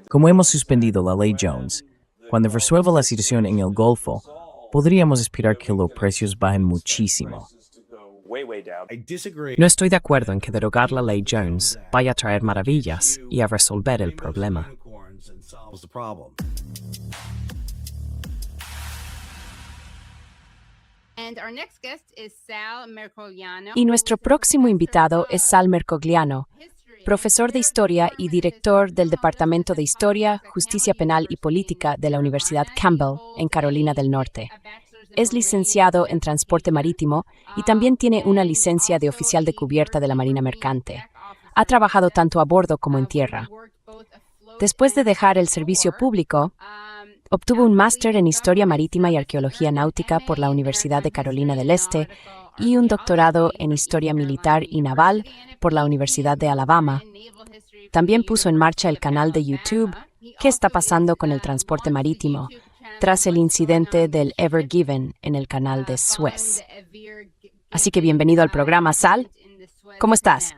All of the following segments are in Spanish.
Como hemos suspendido la ley Jones, cuando resuelva la situación en el Golfo, podríamos esperar que los precios bajen muchísimo. No estoy de acuerdo en que derogar la ley Jones vaya a traer maravillas y a resolver el problema. Y nuestro próximo invitado es Sal Mercogliano, profesor de Historia y director del Departamento de Historia, Justicia Penal y Política de la Universidad Campbell, en Carolina del Norte. Es licenciado en Transporte Marítimo y también tiene una licencia de oficial de cubierta de la Marina Mercante. Ha trabajado tanto a bordo como en tierra. Después de dejar el servicio público, obtuvo un máster en Historia Marítima y Arqueología Náutica por la Universidad de Carolina del Este y un doctorado en Historia Militar y Naval por la Universidad de Alabama. También puso en marcha el canal de YouTube ¿Qué está pasando con el transporte marítimo?, tras el incidente del Ever Given en el canal de Suez. Así que bienvenido al programa, Sal. ¿Cómo estás?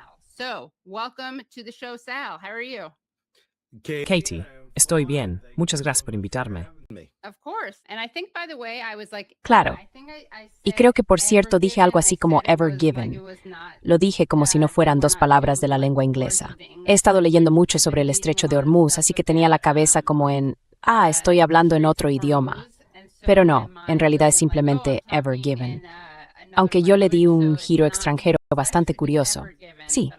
Katie, estoy bien. Muchas gracias por invitarme. Claro. Y creo que, por cierto, dije algo así como Ever Given. Lo dije como si no fueran dos palabras de la lengua inglesa. He estado leyendo mucho sobre el Estrecho de Hormuz, así que tenía la cabeza como en, estoy hablando en otro idioma. Pero no, en realidad es simplemente Ever Given. Aunque yo le di un giro extranjero bastante curioso. Sí.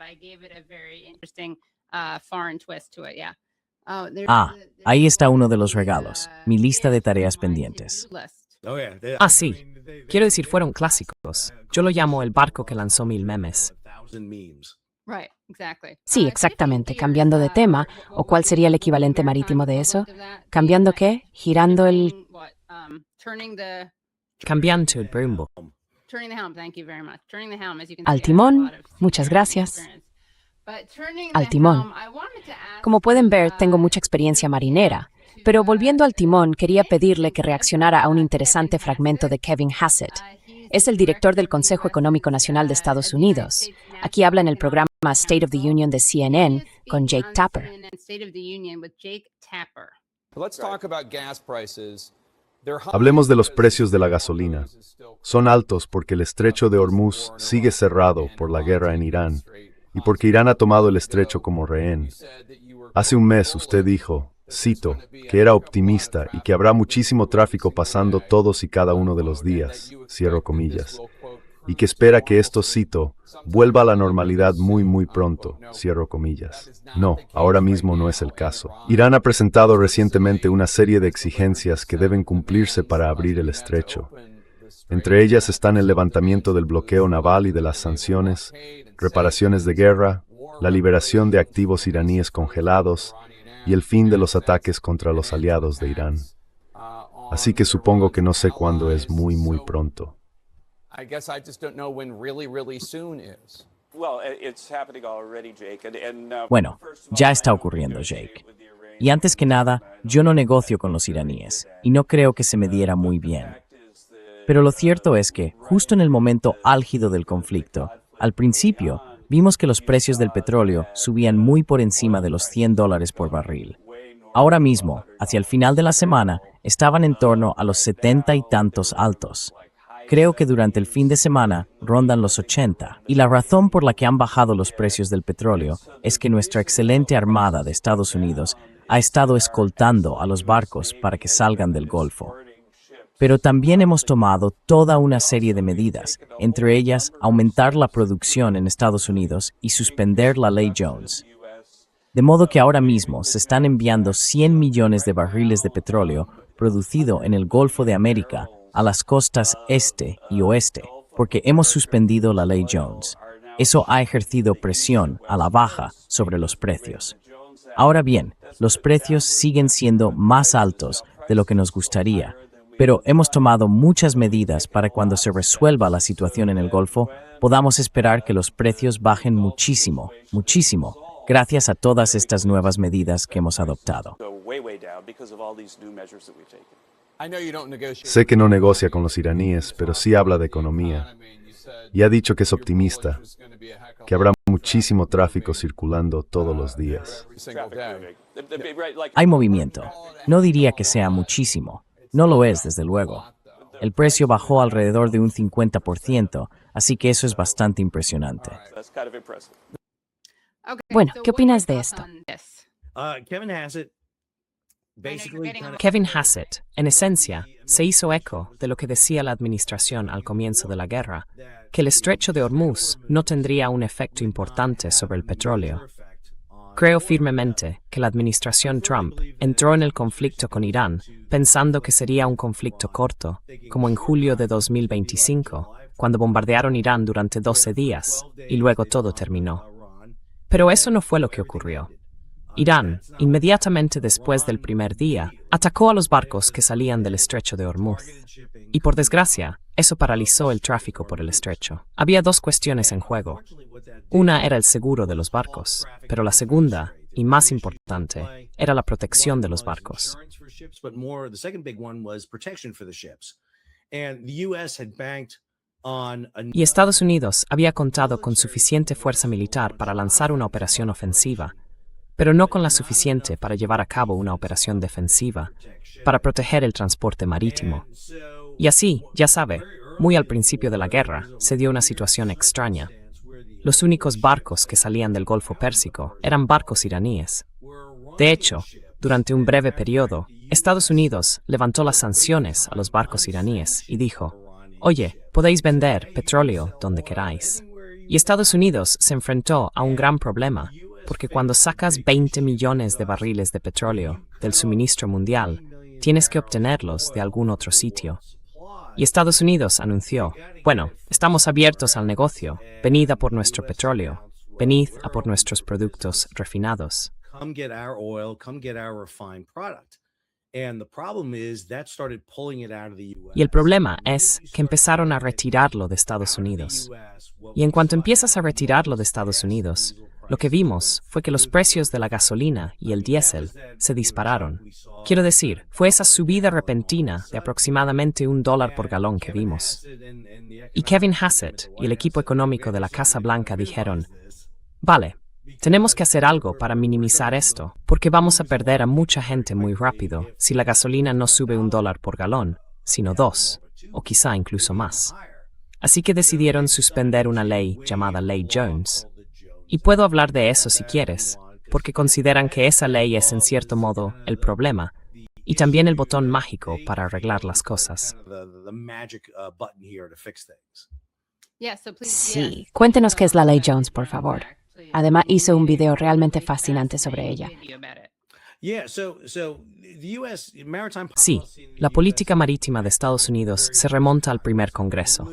Ahí está uno de los regalos, mi lista de tareas pendientes. Sí. Quiero decir, fueron clásicos. Yo lo llamo el barco que lanzó 1000 memes. Sí, exactamente. Cambiando de tema, ¿o cuál sería el equivalente marítimo de eso? ¿Cambiando qué? ¿Girando el...? Cambiando el rumbo. Al timón. Muchas gracias. Al timón. Como pueden ver, tengo mucha experiencia marinera, pero volviendo al timón, quería pedirle que reaccionara a un interesante fragmento de Kevin Hassett. Es el director del Consejo Económico Nacional de Estados Unidos. Aquí habla en el programa State of the Union de CNN con Jake Tapper. Hablemos de los precios de la gasolina. Son altos porque el estrecho de Hormuz sigue cerrado por la guerra en Irán y porque Irán ha tomado el estrecho como rehén. Hace un mes usted dijo, cito, que era optimista y que habrá muchísimo tráfico pasando todos y cada uno de los días, cierro comillas, y que espera que esto, cito, vuelva a la normalidad muy pronto, cierro comillas. No, ahora mismo no es el caso. Irán ha presentado recientemente una serie de exigencias que deben cumplirse para abrir el estrecho. Entre ellas están el levantamiento del bloqueo naval y de las sanciones, reparaciones de guerra, la liberación de activos iraníes congelados y el fin de los ataques contra los aliados de Irán. Así que supongo que no sé cuándo es muy pronto. Bueno, ya está ocurriendo, Jake. Y antes que nada, yo no negocio con los iraníes, y no creo que se me diera muy bien. Pero lo cierto es que, justo en el momento álgido del conflicto, al principio, vimos que los precios del petróleo subían muy por encima de los $100 por barril. Ahora mismo, hacia el final de la semana, estaban en torno a los 70 y tantos altos. Creo que durante el fin de semana rondan los 80, y la razón por la que han bajado los precios del petróleo es que nuestra excelente Armada de Estados Unidos ha estado escoltando a los barcos para que salgan del Golfo. Pero también hemos tomado toda una serie de medidas, entre ellas aumentar la producción en Estados Unidos y suspender la ley Jones. De modo que ahora mismo se están enviando 100 millones de barriles de petróleo producido en el Golfo de América a las costas este y oeste, porque hemos suspendido la ley Jones. Eso ha ejercido presión a la baja sobre los precios. Ahora bien, los precios siguen siendo más altos de lo que nos gustaría, pero hemos tomado muchas medidas para cuando se resuelva la situación en el Golfo, podamos esperar que los precios bajen muchísimo, gracias a todas estas nuevas medidas que hemos adoptado. Sé que no negocia con los iraníes, pero sí habla de economía. Y ha dicho que es optimista, que habrá muchísimo tráfico circulando todos los días. Hay movimiento. No diría que sea muchísimo. No lo es, desde luego. El precio bajó alrededor de un 50%, así que eso es bastante impresionante. Bueno, ¿qué opinas de esto? Kevin Hassett, en esencia, se hizo eco de lo que decía la administración al comienzo de la guerra, que el estrecho de Hormuz no tendría un efecto importante sobre el petróleo. Creo firmemente que la administración Trump entró en el conflicto con Irán pensando que sería un conflicto corto, como en julio de 2025, cuando bombardearon Irán durante 12 días, y luego todo terminó. Pero eso no fue lo que ocurrió. Irán, inmediatamente después del primer día, atacó a los barcos que salían del estrecho de Hormuz. Y por desgracia, eso paralizó el tráfico por el estrecho. Había dos cuestiones en juego. Una era el seguro de los barcos, pero la segunda, y más importante, era la protección de los barcos. Y Estados Unidos había contado con suficiente fuerza militar para lanzar una operación ofensiva, pero no con la suficiente para llevar a cabo una operación defensiva, para proteger el transporte marítimo. Y así, ya sabe, muy al principio de la guerra, se dio una situación extraña. Los únicos barcos que salían del Golfo Pérsico eran barcos iraníes. De hecho, durante un breve periodo, Estados Unidos levantó las sanciones a los barcos iraníes y dijo: «Oye, podéis vender petróleo donde queráis». Y Estados Unidos se enfrentó a un gran problema, porque cuando sacas 20 millones de barriles de petróleo del suministro mundial, tienes que obtenerlos de algún otro sitio. Y Estados Unidos anunció: «Bueno, estamos abiertos al negocio, venid a por nuestro petróleo, venid a por nuestros productos refinados». Y el problema es que empezaron a retirarlo de Estados Unidos. Y en cuanto empiezas a retirarlo de Estados Unidos, lo que vimos fue que los precios de la gasolina y el diésel se dispararon. Quiero decir, fue esa subida repentina de aproximadamente $1 por galón que vimos. Y Kevin Hassett y el equipo económico de la Casa Blanca dijeron: «Vale, tenemos que hacer algo para minimizar esto, porque vamos a perder a mucha gente muy rápido si la gasolina no sube $1 por galón, sino 2, o quizá incluso más». Así que decidieron suspender una ley llamada Ley Jones. Y puedo hablar de eso si quieres, porque consideran que esa ley es en cierto modo el problema, y también el botón mágico para arreglar las cosas. Sí, cuéntenos qué es la Ley Jones, por favor. Además, hizo un video realmente fascinante sobre ella. Sí, la política marítima de Estados Unidos se remonta al primer Congreso.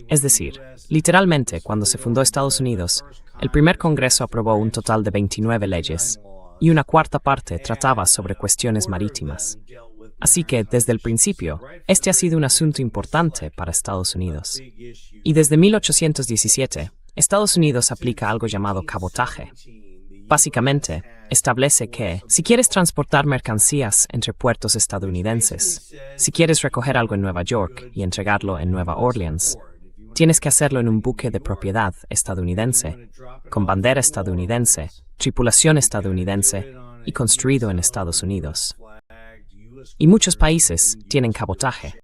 Es decir, literalmente, cuando se fundó Estados Unidos, el primer Congreso aprobó un total de 29 leyes, y una cuarta parte trataba sobre cuestiones marítimas. Así que, desde el principio, este ha sido un asunto importante para Estados Unidos. Y desde 1817, Estados Unidos aplica algo llamado cabotaje. Básicamente, establece que, si quieres transportar mercancías entre puertos estadounidenses, si quieres recoger algo en Nueva York y entregarlo en Nueva Orleans, tienes que hacerlo en un buque de propiedad estadounidense, con bandera estadounidense, tripulación estadounidense y construido en Estados Unidos. Y muchos países tienen cabotaje.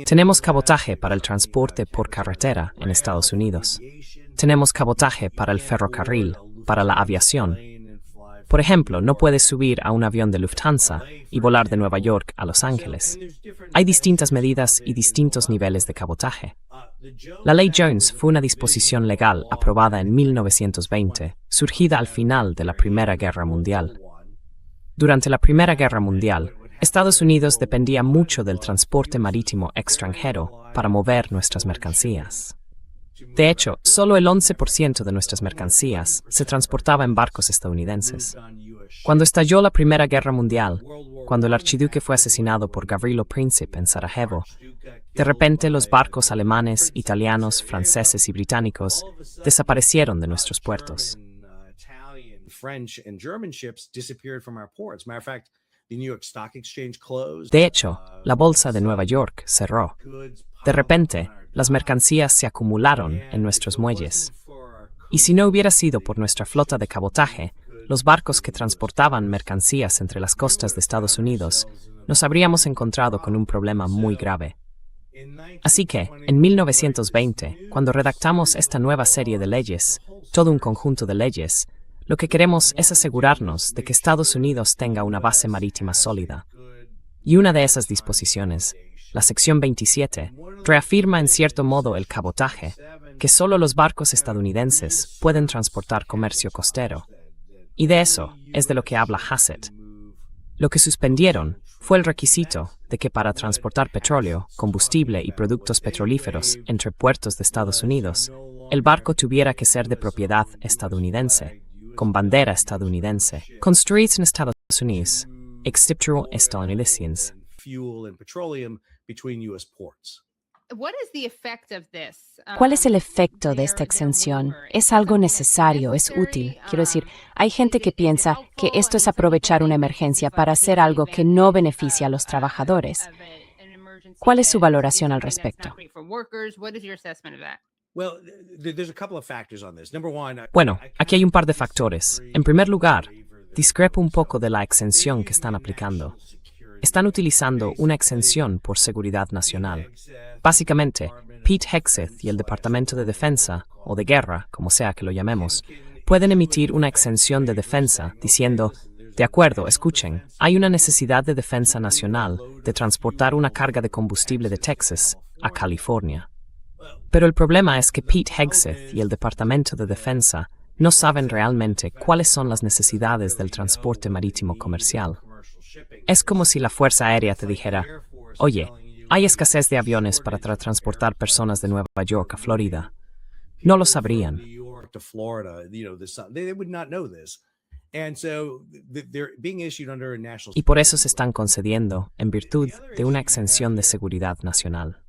Tenemos cabotaje para el transporte por carretera en Estados Unidos. Tenemos cabotaje para el ferrocarril, para la aviación. Por ejemplo, no puedes subir a un avión de Lufthansa y volar de Nueva York a Los Ángeles. Hay distintas medidas y distintos niveles de cabotaje. La Ley Jones fue una disposición legal aprobada en 1920, surgida al final de la Primera Guerra Mundial. Durante la Primera Guerra Mundial, Estados Unidos dependía mucho del transporte marítimo extranjero para mover nuestras mercancías. De hecho, solo el 11% de nuestras mercancías se transportaba en barcos estadounidenses. Cuando estalló la Primera Guerra Mundial, cuando el archiduque fue asesinado por Gavrilo Princip en Sarajevo, de repente los barcos alemanes, italianos, franceses y británicos desaparecieron de nuestros puertos. De hecho, la bolsa de Nueva York cerró. De repente, las mercancías se acumularon en nuestros muelles. Y si no hubiera sido por nuestra flota de cabotaje, los barcos que transportaban mercancías entre las costas de Estados Unidos, nos habríamos encontrado con un problema muy grave. Así que, en 1920, cuando redactamos esta nueva serie de leyes, todo un conjunto de leyes, lo que queremos es asegurarnos de que Estados Unidos tenga una base marítima sólida. Y una de esas disposiciones, la sección 27, reafirma en cierto modo el cabotaje, que solo los barcos estadounidenses pueden transportar comercio costero. Y de eso es de lo que habla Hassett. Lo que suspendieron fue el requisito de que para transportar petróleo, combustible y productos petrolíferos entre puertos de Estados Unidos, el barco tuviera que ser de propiedad estadounidense, con bandera estadounidense, construido en Estados Unidos, excepto estadounidenses. ¿Cuál es el efecto de esta exención? ¿Es algo necesario? ¿Es útil? Quiero decir, hay gente que piensa que esto es aprovechar una emergencia para hacer algo que no beneficia a los trabajadores. ¿Cuál es su valoración al respecto? Bueno, aquí hay un par de factores. En primer lugar, discrepo un poco de la exención que están aplicando. Están utilizando una exención por seguridad nacional. Básicamente, Pete Hegseth y el Departamento de Defensa, o de Guerra, como sea que lo llamemos, pueden emitir una exención de defensa diciendo, de acuerdo, escuchen, hay una necesidad de defensa nacional de transportar una carga de combustible de Texas a California. Pero el problema es que Pete Hegseth y el Departamento de Defensa no saben realmente cuáles son las necesidades del transporte marítimo comercial. Es como si la Fuerza Aérea te dijera, oye, hay escasez de aviones para transportar personas de Nueva York a Florida. No lo sabrían. Y por eso se están concediendo en virtud de una exención de seguridad nacional.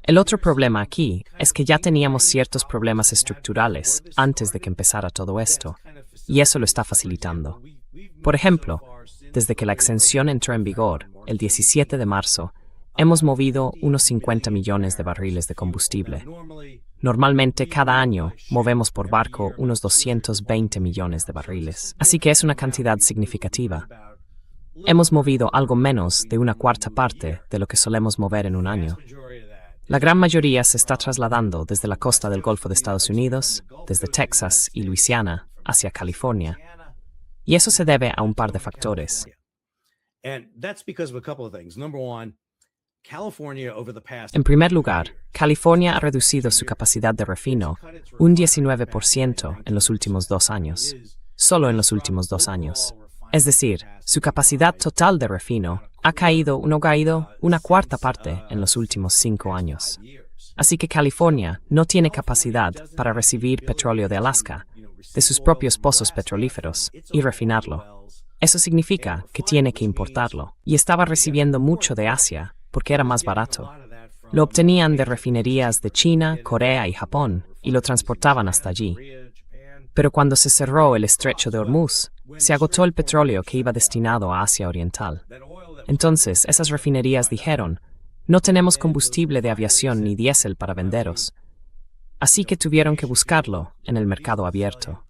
El otro problema aquí es que ya teníamos ciertos problemas estructurales antes de que empezara todo esto, y eso lo está facilitando. Por ejemplo, desde que la exención entró en vigor, el 17 de marzo, hemos movido unos 50 millones de barriles de combustible. Normalmente, cada año, movemos por barco unos 220 millones de barriles. Así que es una cantidad significativa. Hemos movido algo menos de una cuarta parte de lo que solemos mover en un año. La gran mayoría se está trasladando desde la costa del Golfo de Estados Unidos, desde Texas y Luisiana, hacia California. Y eso se debe a un par de factores. En primer lugar, California ha reducido su capacidad de refino un 19% en los últimos 2 años. Solo en los últimos 2 años. Es decir, su capacidad total de refino ha caído una cuarta parte en los últimos 5 años. Así que California no tiene capacidad para recibir petróleo de Alaska, de sus propios pozos petrolíferos, y refinarlo. Eso significa que tiene que importarlo. Y estaba recibiendo mucho de Asia porque era más barato. Lo obtenían de refinerías de China, Corea y Japón, y lo transportaban hasta allí. Pero cuando se cerró el estrecho de Hormuz, se agotó el petróleo que iba destinado a Asia Oriental. Entonces, esas refinerías dijeron, no tenemos combustible de aviación ni diésel para venderos. Así que tuvieron que buscarlo en el mercado abierto.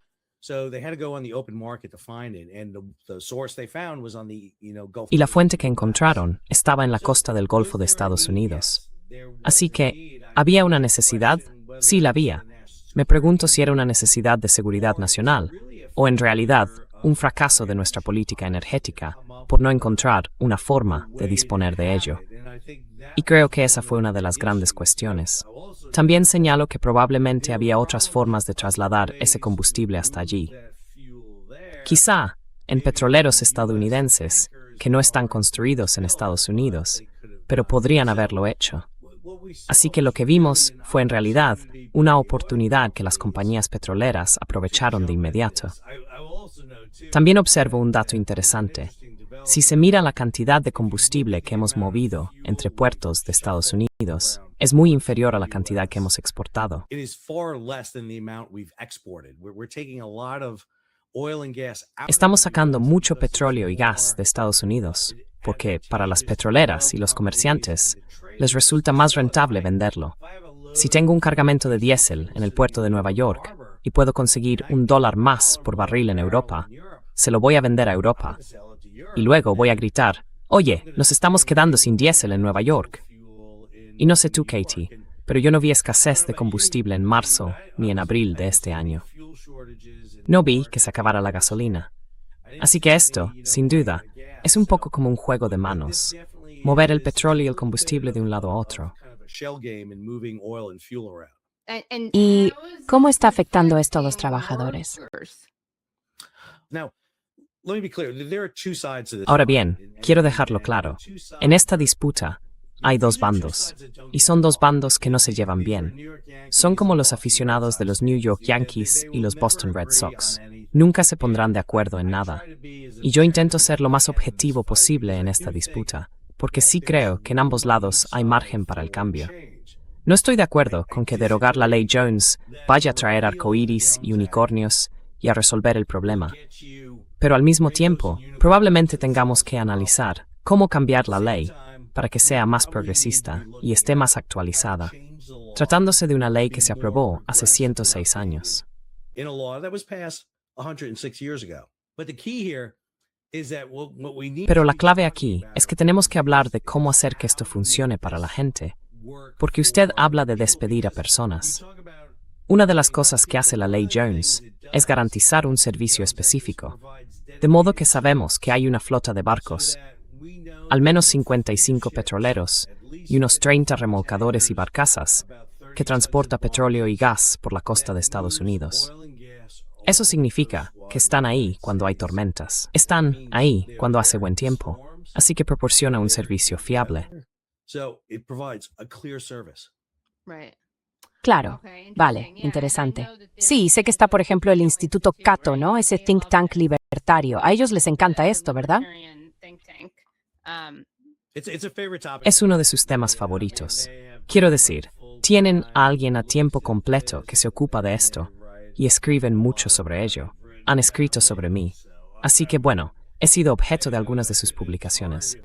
Y la fuente que encontraron estaba en la costa del Golfo de Estados Unidos. Así que, ¿había una necesidad? Sí, la había. Me pregunto si era una necesidad de seguridad nacional, o en realidad, un fracaso de nuestra política energética por no encontrar una forma de disponer de ello. Y creo que esa fue una de las grandes cuestiones. También señalo que probablemente había otras formas de trasladar ese combustible hasta allí. Quizá en petroleros estadounidenses que no están construidos en Estados Unidos, pero podrían haberlo hecho. Así que lo que vimos fue en realidad una oportunidad que las compañías petroleras aprovecharon de inmediato. También observo un dato interesante. Si se mira la cantidad de combustible que hemos movido entre puertos de Estados Unidos, es muy inferior a la cantidad que hemos exportado. Estamos sacando mucho petróleo y gas de Estados Unidos, porque para las petroleras y los comerciantes les resulta más rentable venderlo. Si tengo un cargamento de diésel en el puerto de Nueva York y puedo conseguir $1 más por barril en Europa, se lo voy a vender a Europa. Y luego voy a gritar, oye, nos estamos quedando sin diésel en Nueva York. Y no sé tú, Katie, pero yo no vi escasez de combustible en marzo ni en abril de este año. No vi que se acabara la gasolina. Así que esto, sin duda, es un poco como un juego de manos. Mover el petróleo y el combustible de un lado a otro. ¿Y cómo está afectando esto a los trabajadores? Ahora bien, quiero dejarlo claro. En esta disputa hay dos bandos, y son dos bandos que no se llevan bien. Son como los aficionados de los New York Yankees y los Boston Red Sox. Nunca se pondrán de acuerdo en nada. Y yo intento ser lo más objetivo posible en esta disputa, porque sí creo que en ambos lados hay margen para el cambio. No estoy de acuerdo con que derogar la ley Jones vaya a traer arcoíris y unicornios y a resolver el problema. Pero al mismo tiempo, probablemente tengamos que analizar cómo cambiar la ley para que sea más progresista y esté más actualizada, tratándose de una ley que se aprobó hace 106 años. Pero la clave aquí es que tenemos que hablar de cómo hacer que esto funcione para la gente, porque usted habla de despedir a personas. Una de las cosas que hace la ley Jones es garantizar un servicio específico, de modo que sabemos que hay una flota de barcos, al menos 55 petroleros y unos 30 remolcadores y barcazas, que transporta petróleo y gas por la costa de Estados Unidos. Eso significa que están ahí cuando hay tormentas, están ahí cuando hace buen tiempo, así que proporciona un servicio fiable. Claro, vale, interesante. Sí, sé que está, por ejemplo, el Instituto Cato, ¿no? Ese think tank libertario. A ellos les encanta esto, ¿verdad? Es uno de sus temas favoritos. Quiero decir, tienen a alguien a tiempo completo que se ocupa de esto, y escriben mucho sobre ello. Han escrito sobre mí. Así que bueno, he sido objeto de algunas de sus publicaciones.